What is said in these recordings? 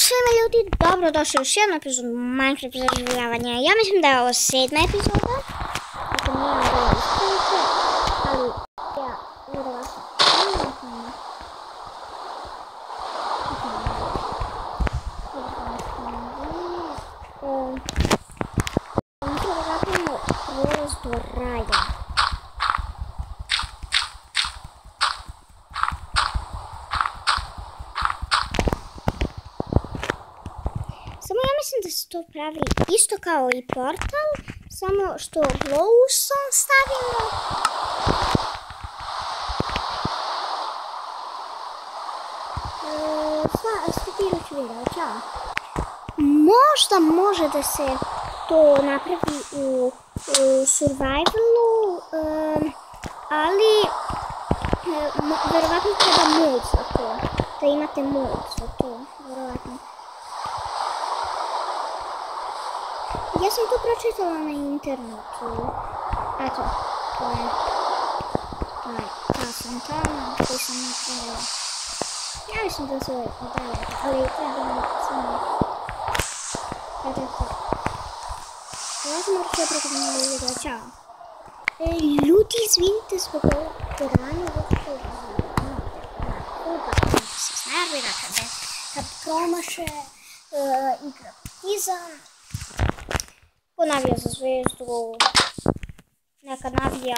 svima ljudi, dobrodošli u još jednu epizodu Minecraft zaživljavanja. Ja mislim da je ovo 7. epizoda. Ako nemam da ispravite, ali ja vjerovatno nemam. Mislim da napravimo prolaz do raja. Samo ja mislim da se to pravi isto kao i portal, samo što glowstone stavimo. Stopirat ću video, čao. Možda može da se to napravi u survivalu, ali verovatno treba mod za to, da imate mod za to, verovatno. Ja sam to pročitala na internetu. Eto, to je ta fontana koju sam napravila. Ja mislim da se odavlja, ali trebamo samo... Ja sam morati sve preko mojeg videa, čao. Ljudi, izvinite zbog ovog ranja, zato što se snervira kad promaše igra Partizan. Ko navija za Zvezdu, neka navija.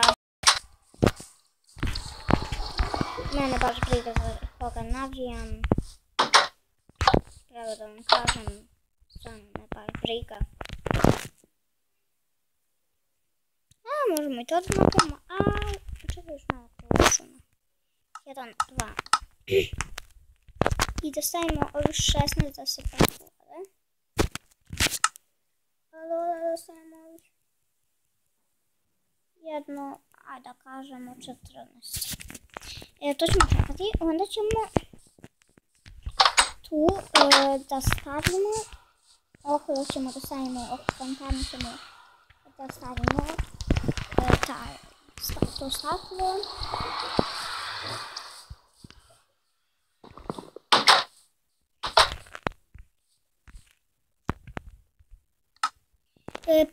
Mene baš briga za koga navijam. Pravo da vam kažem, stvarno me baš briga. Možemo i to da napravimo, čekaj još malo krušuna. 1, 2. I da stavimo ovih 16 da se pretvore. Da stavimo ovih jedno, ajde da kažemo 14. To ćemo čekati, onda ćemo tu da stavimo, okolo ćemo da stavimo, oko fontana ćemo da stavimo to staklo.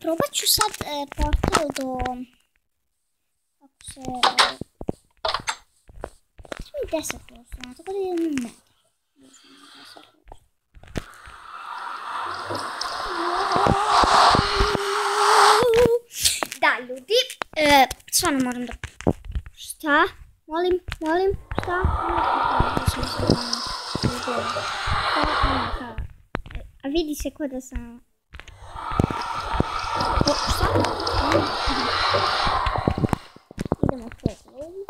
Probat ću sad portal do... Kako se... 10%, tako da idem na metar. Da, ljudi, stvarno moram da... Šta? Molim, šta? A vidi se ko da sam... Šta? Idemo po glowstone.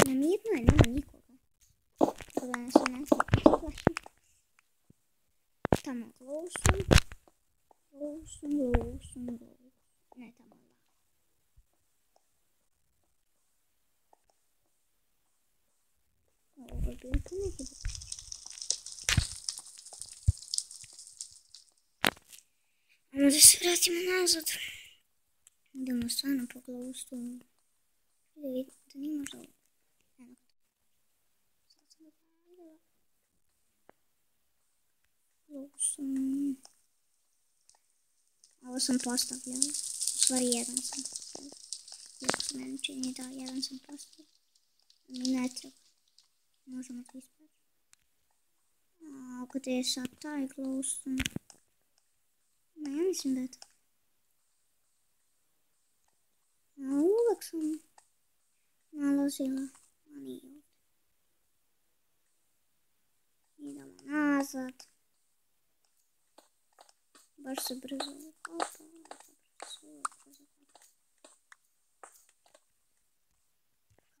Na mirno je, nema nikoga. Pogledam se nešto. Tamo glowstone. Ne, tamo da. Ovo je bilo to neki da. Ajmo da se vratimo nazad. Idemo stvarno po glowstone. Da nije možda ovo. Ovo sam postavljala, u stvari jedan sam postavljala. Iako se meni čini da jedan sam postavljala. Mi ne treba. Možemo to ispraviti. Gdje je sad taj glowstone? Ja mislim da je to. Uvek sam nalazila, a nije ovdje. Idemo nazad. Baš se brzo ukopa.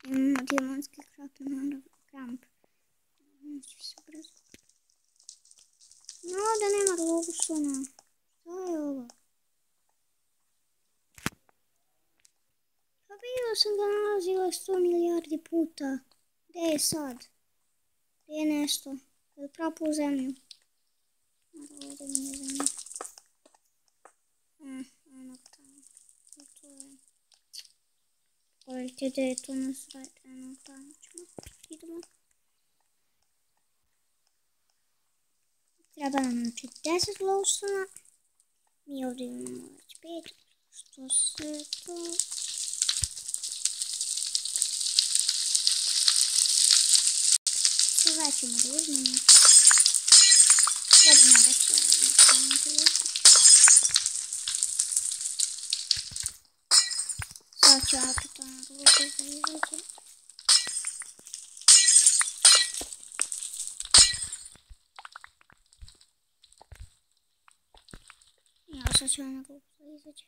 Imamo diamantski kramp. Neću se brzo. No, da nema glowstona. Šta je ovo? Pa bilo sam ga nalazila 100 milijardi puta. Gdje je sad? Gdje je nešto? Je li prapo u zemlju? Ovdje nije zemlja. Ono tamo. Pogledajte gdje je tu nas radeno, tamo ćemo, idemo. Treba nam znači 10 glowstona. Mi ovdje imamo već 5, što se to... Sve ćemo da uzmemo. Dobro, ne da ću sad ću auto na ruku da izađe. Ja sad ću na ruku da izađe.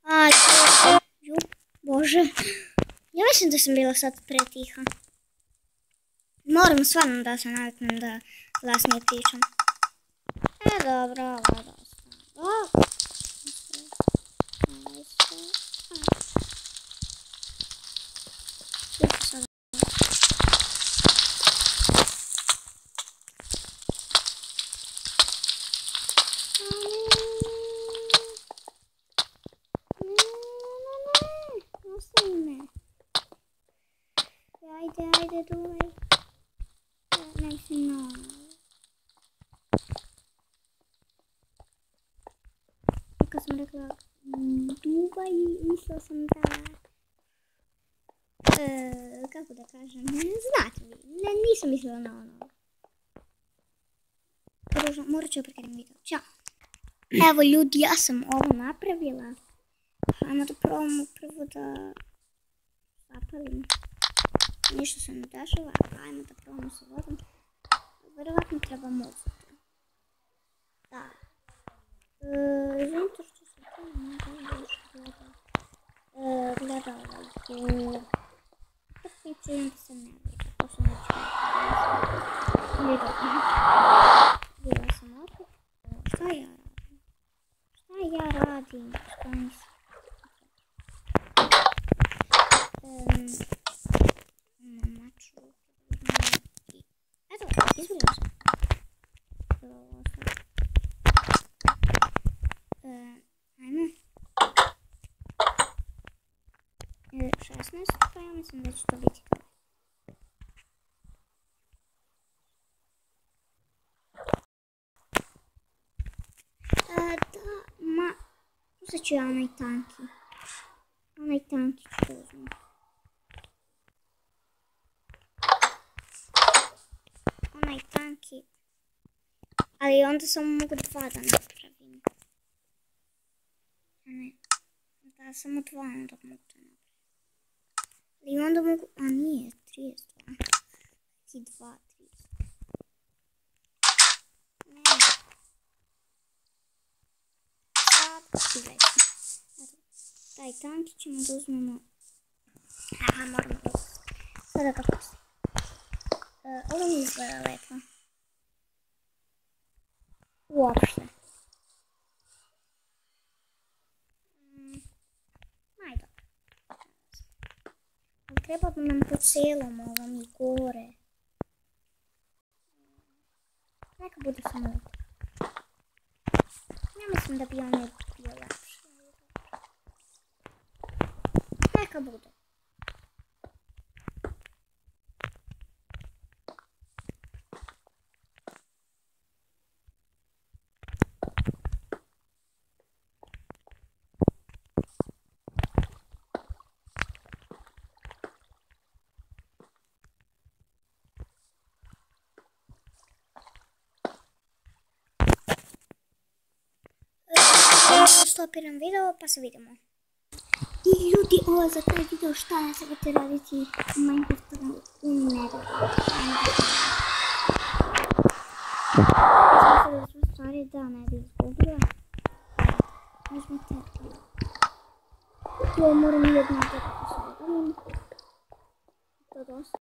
Ajde. Bože. Ja mislim da sam bila sad pretiha. Moram stvarno da se naviknem da glasnije pričam. Dobro, ovo dosta. Ajde, duvaj. Mislim, kad sam rekla duvaj, mislila sam da... kako da kažem, znate vi, nisam mislila na ono. Morat ću prekinuti video. Ćao. Evo ljudi, ja sam ovo napravila. Ajmo da probamo prvo da zapalim. Ništa se ne dešava, ajmo da probamo sa vodom. Vjerovatno treba muzika. Da. Izvinite što sam to još gledala je... Tako čujem da se ne vidi, to sam već vidjela sam opet. Šta ja radim? Šta nisam? Maču. Eto, izvolila sam. Ajmo. 16, pa ja mislim da će to biti to. Uzet ću ja onaj tanki. Onaj tanki ću uzeti. Onaj tanki. Ali onda samo mogu 2 da napravim. Ne. Da, samo 2 onda mogu da napravim. Ali onda mogu... A nije, 32. I 2, 30. Ne. Sad i već. Taj tanki ćemo da uzmemo. Aha, moramo da uzmemo. Sada ga pustim. Ovo mi izgleda lepo. Uopšte. Ajde. Treba bi nam po cijelom ovom i gore. Neka bude samo ovdje. Ja mislim da bi ono bio lepše. Neka bude. Stopiram video pa se vidimo. I ljudi, ovo za taj video šta ja se ćete raditi u Minecraftu u Nether. Mislim da su stvari da ne bi izgubila. Uzmite. Jo, moram jedno da se vidim. To dosta.